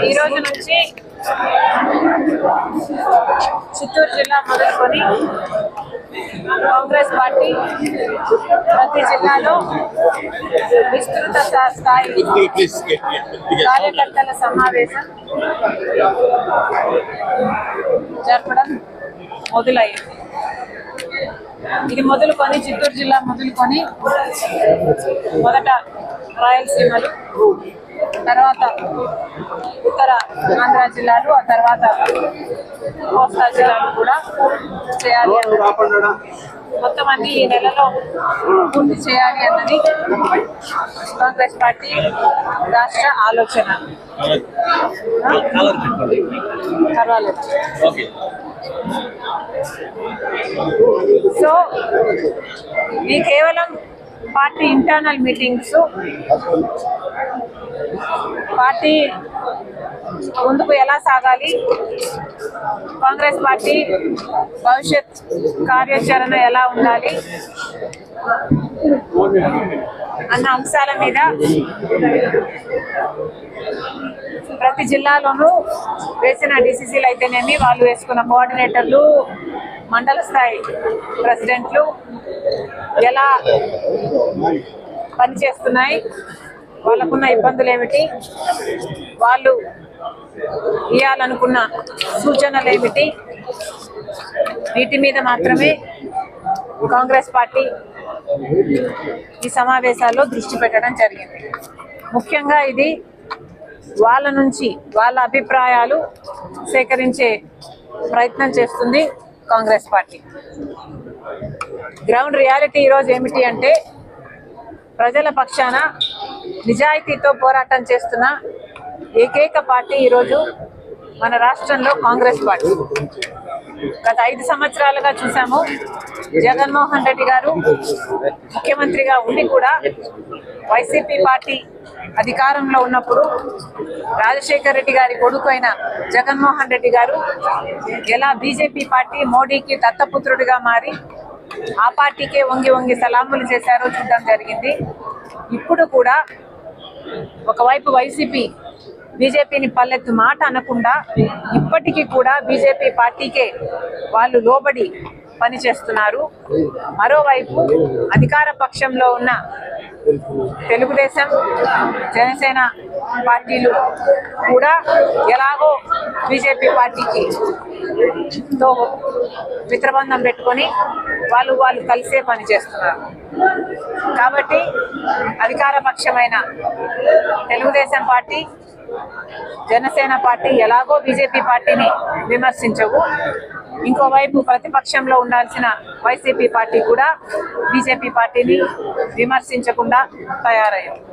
ఈ రోజు నుంచి చిత్తూరు జిల్లా మొదలుకొని కాంగ్రెస్ పార్టీ ప్రతి జిల్లాలో విస్తృత స్థాయి కార్యకర్తల సమావేశం జరపడం మొదలైంది. ఇది మొదలుకొని చిత్తూరు జిల్లా మొదలుకొని మొదట రాయలసీమలు, తర్వాత ఉత్తర ఆంధ్ర జిల్లాలు, ఆ తర్వాత కోస్తా జిల్లాలు కూడా చేయాలి అన్నది, మొత్తం అన్ని ఈ నెలలో పూర్తి చేయాలి అన్నది కాంగ్రెస్ పార్టీ రాష్ట్ర ఆలోచన. పర్వాలేదు. సో ఈ కేవలం పార్టీ ఇంటర్నల్ మీటింగ్స్, పార్టీ ముందుకు ఎలా సాగాలి, కాంగ్రెస్ పార్టీ భవిష్యత్ కార్యాచరణ ఎలా ఉండాలి అన్న అంశాల మీద ప్రతి జిల్లాలోనూ వేసిన డిసిసిలు అయితేనేమి, వాళ్ళు వేసుకున్న కోఆర్డినేటర్లు, మండల స్థాయి ప్రెసిడెంట్లు ఎలా పనిచేస్తున్నాయి, వాళ్ళకున్న ఇబ్బందులు ఏమిటి, వాళ్ళు ఇవ్వాలనుకున్న సూచనలు ఏమిటి, వీటి మీద మాత్రమే కాంగ్రెస్ పార్టీ ఈ సమావేశాల్లో దృష్టి పెట్టడం జరిగింది. ముఖ్యంగా ఇది వాళ్ళ నుంచి వాళ్ళ అభిప్రాయాలు సేకరించే ప్రయత్నం చేస్తుంది కాంగ్రెస్ పార్టీ. గ్రౌండ్ రియాలిటీ ఈరోజు ఏమిటి అంటే, ప్రజల పక్షాన నిజాయితీతో పోరాటం చేస్తున్న ఏకైక పార్టీ ఈరోజు మన రాష్ట్రంలో కాంగ్రెస్ పార్టీ. గత 5 సంవత్సరాలుగా చూసాము, జగన్మోహన్ రెడ్డి గారు ముఖ్యమంత్రిగా ఉండి కూడా వైసీపీ పార్టీ అధికారంలో ఉన్నప్పుడు రాజశేఖర్ రెడ్డి గారి కొడుకు అయిన జగన్మోహన్ రెడ్డి గారు ఎలా బీజేపీ పార్టీ మోడీకి దత్తపుత్రుడిగా మారి ఆ పార్టీకే వంగి వంగి సలాములు చేశారో చూడడం జరిగింది. ఇప్పుడు కూడా ఒకవైపు వైసీపీ బీజేపీని పల్లెత్తు మాట అనకుండా ఇప్పటికీ కూడా బీజేపీ పార్టీకే వాళ్ళు లోబడి పనిచేస్తున్నారు. మరోవైపు అధికార పక్షంలో ఉన్న తెలుగుదేశం, జనసేన పార్టీలు కూడా ఎలాగో బీజేపీ పార్టీకి తో మిత్రబంధం పెట్టుకొని వాళ్ళు కలిసే పనిచేస్తున్నారు. కాబట్టి అధికార పక్షమైన తెలుగుదేశం పార్టీ, జనసేన పార్టీ ఎలాగో బీజేపీ పార్టీని విమర్శించవు. ఇంకోవైపు ప్రతిపక్షంలో ఉండాల్సిన వైసీపీ పార్టీ కూడా బీజేపీ పార్టీని విమర్శించకుండా తయారయ్యారు.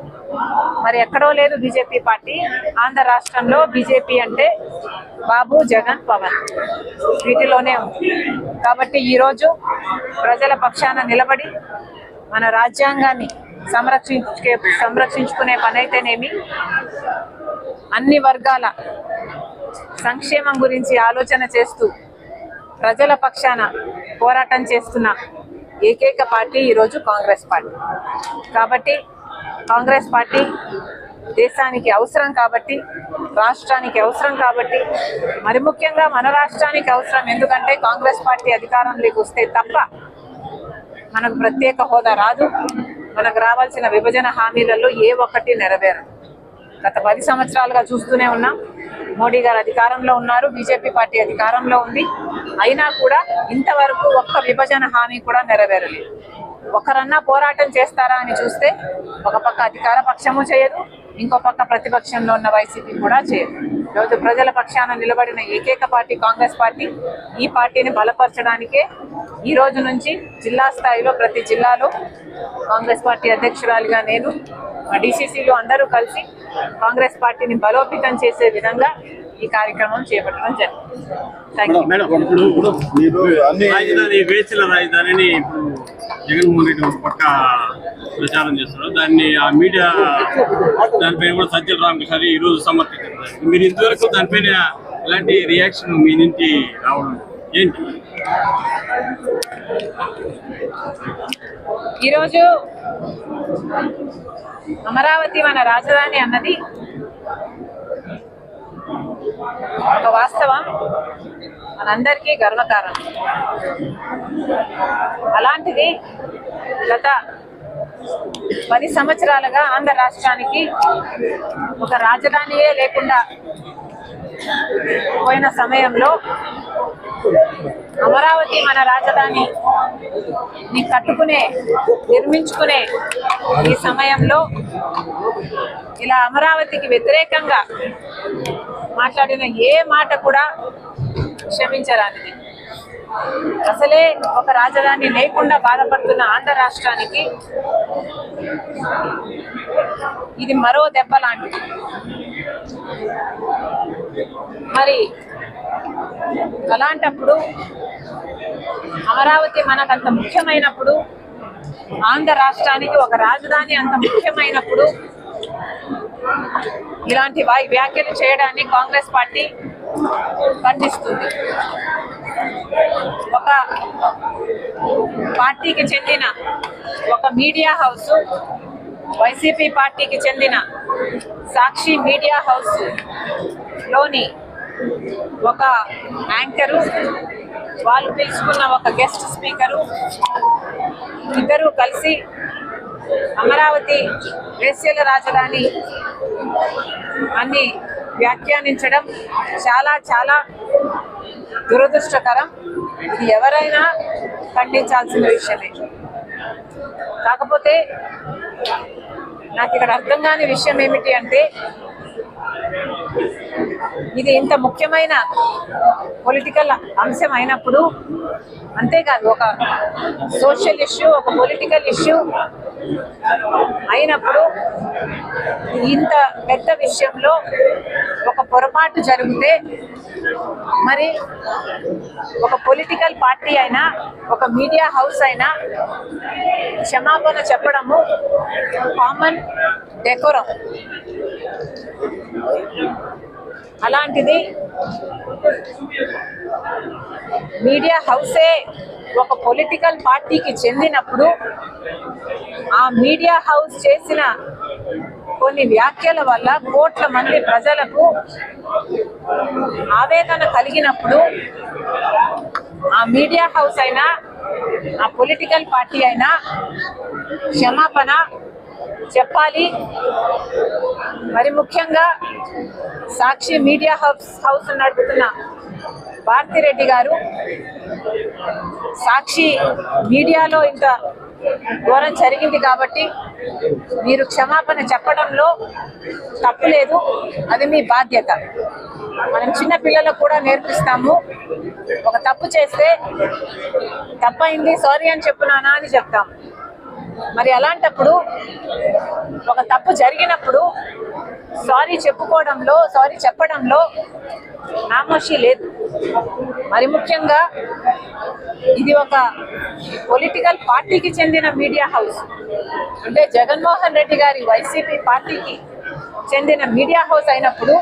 మరి ఎక్కడో లేదు బీజేపీ పార్టీ, ఆంధ్ర రాష్ట్రంలో బీజేపీ అంటే బాబు, జగన్, పవన్ వీటిలోనే ఉంది. కాబట్టి ఈరోజు ప్రజల పక్షాన నిలబడి మన రాజ్యాంగాన్ని సంరక్షించుకునే పని అయితేనేమి, అన్ని వర్గాల సంక్షేమం గురించి ఆలోచన చేస్తూ ప్రజల పక్షాన పోరాటం చేస్తున్న ఏకైక పార్టీ ఈరోజు కాంగ్రెస్ పార్టీ. కాబట్టి కాంగ్రెస్ పార్టీ దేశానికి అవసరం కాబట్టి, రాష్ట్రానికి అవసరం కాబట్టి, మరి ముఖ్యంగా మన రాష్ట్రానికి అవసరం. ఎందుకంటే కాంగ్రెస్ పార్టీ అధికారంలోకి వస్తే తప్ప మనకు ప్రత్యేక హోదా రాదు, మనకు రావాల్సిన విభజన హామీలలో ఏ ఒక్కటి నెరవేరదు. గత 10 సంవత్సరాలుగా చూస్తూనే ఉన్నాం. మోడీ గారు అధికారంలో ఉన్నారు, బీజేపీ పార్టీ అధికారంలో ఉంది. అయినా కూడా ఇంతవరకు ఒక్క విభజన హామీ కూడా నెరవేరలేదు. ఒకరన్నా పోరాటం చేస్తారా అని చూస్తే ఒక పక్క అధికార పక్షము చేయదు, ఇంకో పక్క ప్రతిపక్షంలో ఉన్న వైసీపీ కూడా చేయదు. ఈరోజు ప్రజల పక్షాన నిలబడిన ఏకైక పార్టీ కాంగ్రెస్ పార్టీ. ఈ పార్టీని బలపరచడానికే ఈ రోజు నుంచి జిల్లా స్థాయిలో ప్రతి జిల్లాలో కాంగ్రెస్ పార్టీ అధ్యక్షురాలిగా నేను, డిసిసిలు అందరూ కలిసి కాంగ్రెస్ పార్టీని బలోపేతం చేసే విధంగా ఈ కార్యక్రమం చేపట్టడం జరిగింది. రాజధానిని జగన్మోహన్ రెడ్డి ఒక పక్క ప్రచారం చేస్తున్నారు. దాన్ని ఆ మీడియా దానిపైన కూడా సజ్జల రామకృష్ణ ఈరోజు సమర్థించారు. మీరు ఇంతవరకు దానిపైన ఎలాంటి రియాక్షన్ మీ నుంచి రావడం ఏంటి? ఈరోజు అమరావతి మన రాజధాని అన్నది ఒక వాస్తవం మనందరికీ గర్వకారణం. అలాంటిది గత 10 సంవత్సరాలుగా ఆంధ్ర రాష్ట్రానికి ఒక రాజధానియే లేకుండా పోయిన సమయంలో అమరావతి మన రాజధాని నిర్మించుకునే ఈ సమయంలో ఇలా అమరావతికి వ్యతిరేకంగా మాట్లాడిన ఏ మాట కూడా క్షమించరానిది. అసలే ఒక రాజధాని లేకుండా బాధపడుతున్న ఆంధ్ర రాష్ట్రానికి ఇది మరో దెబ్బ లాంటిది. మరి అలాంటప్పుడు అమరావతి మనకంత ముఖ్యమైనప్పుడు, ఆంధ్ర రాష్ట్రానికి ఒక రాజధాని అంత ముఖ్యమైనప్పుడు ఇలాంటి వ్యాఖ్యలు చేయడాన్ని కాంగ్రెస్ పార్టీ ఖండిస్తుంది. ఒక పార్టీకి చెందిన ఒక మీడియా హౌస్, వైసీపీ పార్టీకి చెందిన సాక్షి మీడియా హౌస్ లోని ఒక యాంకరు, వాళ్ళు పిలుచుకున్న ఒక గెస్ట్ స్పీకరు, ఇద్దరు కలిసి అమరావతి వేశ్యల రాజధాని అని వ్యాఖ్యానించడం చాలా చాలా దురదృష్టకరం. ఇది ఎవరైనా ఖండించాల్సిన విషయమే. కాకపోతే నాకు ఇక్కడ అర్థం కాని విషయం ఏమిటి అంటే, ఇది ఇంత ముఖ్యమైన పొలిటికల్ అంశం అయినప్పుడు, అంతేకాదు ఒక సోషల్ ఇష్యూ, ఒక పొలిటికల్ ఇష్యూ అయినప్పుడు ఇంత పెద్ద విషయంలో ఒక పొరపాటు జరిగితే మరి ఒక పొలిటికల్ పార్టీ అయినా, ఒక మీడియా హౌస్ అయినా క్షమాపణ చెప్పడము కామన్ డెకోరం. అలాంటిది మీడియా హౌసే ఒక పొలిటికల్ పార్టీకి చెందినప్పుడు ఆ మీడియా హౌస్ చేసిన కొన్ని వ్యాఖ్యల వల్ల కోట్ల మంది ప్రజలకు ఆవేదన కలిగినప్పుడు ఆ మీడియా హౌస్ అయినా, ఆ పొలిటికల్ పార్టీ అయినా క్షమాపణ చెప్పాలి. మరి ముఖ్యంగా సాక్షి మీడియా హౌస్ నడుపుతున్న భారతిరెడ్డి గారు, సాక్షి మీడియాలో ఇంత ఘోరం జరిగింది కాబట్టి మీరు క్షమాపణ చెప్పడంలో తప్పు లేదు, అది మీ బాధ్యత. మనం చిన్న పిల్లలకు కూడా నేర్పిస్తాము, ఒక తప్పు చేస్తే తప్పైంది సారీ అని చెప్పునానా అని చెప్తాము. మరి అలాంటప్పుడు ఒక తప్పు జరిగినప్పుడు సారీ చెప్పుకోవడంలో, సారీ చెప్పడంలో నామోషి లేదు. మరి ముఖ్యంగా ఇది ఒక పొలిటికల్ పార్టీకి చెందిన మీడియా హౌస్, అంటే జగన్మోహన్ రెడ్డి గారి వైసీపీ పార్టీకి చెందిన మీడియా హౌస్ అయినప్పుడు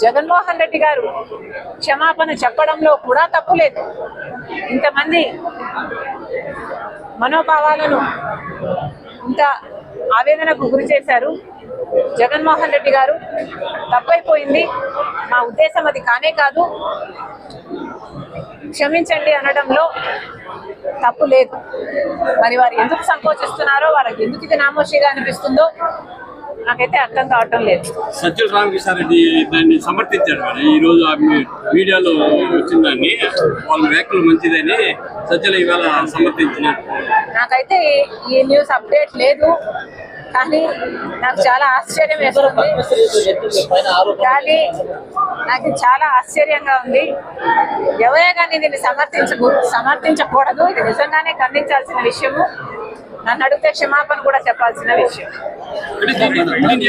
జగన్మోహన్ రెడ్డి గారు క్షమాపణ చెప్పడంలో కూడా తప్పు లేదు. ఇంతమంది మనోభావాలను ఇంత ఆవేదనకు గురి చేశారు. జగన్మోహన్ రెడ్డి గారు తప్పైపోయింది, మా ఉద్దేశం అది కానే కాదు, క్షమించండి అనడంలో తప్పు లేదు. మరి వారు ఎందుకు సంకోచిస్తున్నారో, వారికి ఎందుకు ఇది నామోషిగా అనిపిస్తుందో నాకైతే అర్థం కావటం లేదు. సజ్జల రామకృష్ణారెడ్డి దాన్ని సమర్థించారు. మరి ఈ రోజు మీడియాలో వచ్చిందాన్ని, వాళ్ళ వ్యాఖ్యలు మంచిదని సజ్జల ఇవాళ సమర్థించినారు. నాకైతే ఈ న్యూస్ అప్డేట్ లేదు, కానీ నాకు చాలా ఆశ్చర్యం వేస్తుంది. కానీ నాకు చాలా ఆశ్చర్యంగా ఉంది. ఎవరే కానీ దీన్ని సమర్థించకూడదు, ఇది నిజంగానే ఖండించాల్సిన విషయము. నన్ను అడిగితే క్షమాపణ కూడా చెప్పాల్సిన విషయం. దీని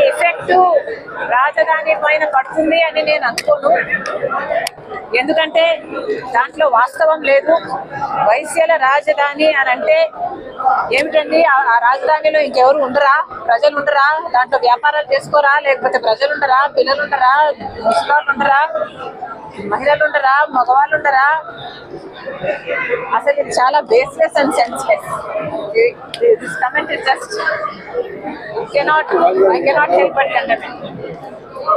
ఎఫెక్ట్ రాజధాని పైన పడుతుంది అని నేను అనుకోను. ఎందుకంటే దాంట్లో వాస్తవం లేదు. వైశ్యుల రాజధాని అని అంటే ఏమిటండి? ఆ రాజధానిలో ఇంకెవరు ఉండరా? ప్రజలు ఉండరా? దాంట్లో వ్యాపారాలు చేసుకోరా? లేకపోతే ప్రజలు ఉండరా? పిల్లలు ఉండరా? ముసలాళ్ళు ఉండరా? మహిళలు ఉండరా? మగవాళ్ళు ఉండరా? అసలు ఇది చాలా baseless and senseless. This comment is just I cannot help but condemn it.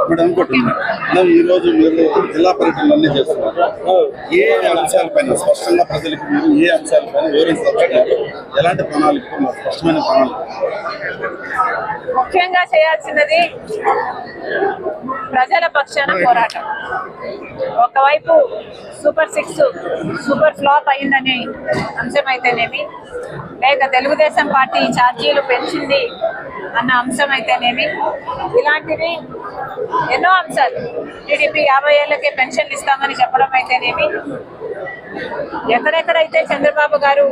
Madam అనుకుంటున్నాను ఈ రోజు మీరు జిల్లా పర్యటనలన్నీ చేస్తున్నారు. ఏ అంశాలపైన స్పష్టంగా ప్రజలకు మీరు ఏ అంశాలపైన వివరించదలుచుకున్నారు? ఎలాంటి ప్రణాళిక, స్పష్టమైన ప్రణాళిక? ముఖ్యంగా చేయాల్సినది ప్రజల పక్షాన పోరాటం. ఒకవైపు సూపర్ 6 సూపర్ ఫ్లాప్ అయిందనే అంశం అయితేనేమి, లేక తెలుగుదేశం పార్టీ ఛార్జీలు పెంచింది అన్న అంశం అయితేనేమి, ఇలాంటివి ఎన్నో అంశాలు, టీడీపీ 50 ఏళ్లకే పెన్షన్లు ఇస్తామని చెప్పడం అయితేనేమి, ఎక్కడెక్కడైతే చంద్రబాబు గారు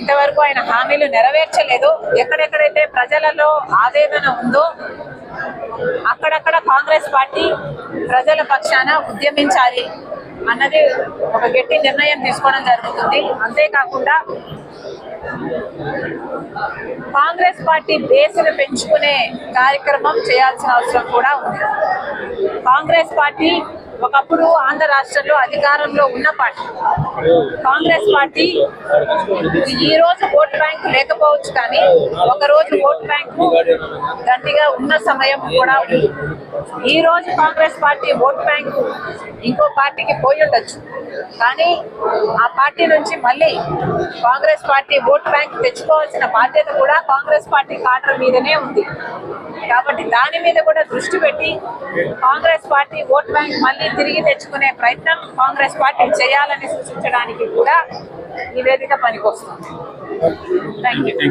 ఇంతవరకు ఆయన హామీలు నెరవేర్చలేదో, ఎక్కడెక్కడైతే ప్రజలలో ఆవేదన ఉందో అక్కడక్కడ కాంగ్రెస్ పార్టీ ప్రజల పక్షాన ఉద్యమించాలి అన్నది ఒక గట్టి నిర్ణయం తీసుకోవడం జరుగుతుంది. అంతేకాకుండా కాంగ్రెస్ పార్టీ బేస్ను పెంచుకునే కార్యక్రమం చేయాల్సిన అవసరం కూడా ఉంది. కాంగ్రెస్ పార్టీ ఒకప్పుడు ఆంధ్ర రాష్ట్రంలో అధికారంలో ఉన్న పార్టీ. కాంగ్రెస్ పార్టీ ఈ రోజు ఓట్ బ్యాంకు లేకపోవచ్చు, కానీ ఒకరోజు ఓట్ బ్యాంకు దండిగా ఉన్న సమయం కూడా ఉంది. ఈ రోజు కాంగ్రెస్ పార్టీ ఓట్ బ్యాంకు ఇంకో పార్టీకి పోయి ఉండొచ్చు, కానీ ఆ పార్టీ నుంచి మళ్ళీ కాంగ్రెస్ పార్టీ ఓట్ బ్యాంక్ తెచ్చుకోవాల్సిన బాధ్యత కూడా కాంగ్రెస్ పార్టీ కాడర్ మీదనే ఉంది. కాబట్టి దాని మీద కూడా దృష్టి పెట్టి కాంగ్రెస్ పార్టీ ఓట్ బ్యాంక్ మళ్ళీ తిరిగి తెచ్చుకునే ప్రయత్నం కాంగ్రెస్ పార్టీ చేయాలని సూచించడానికి కూడా ఈ వేదిక పనికొస్తుంది. Thank you.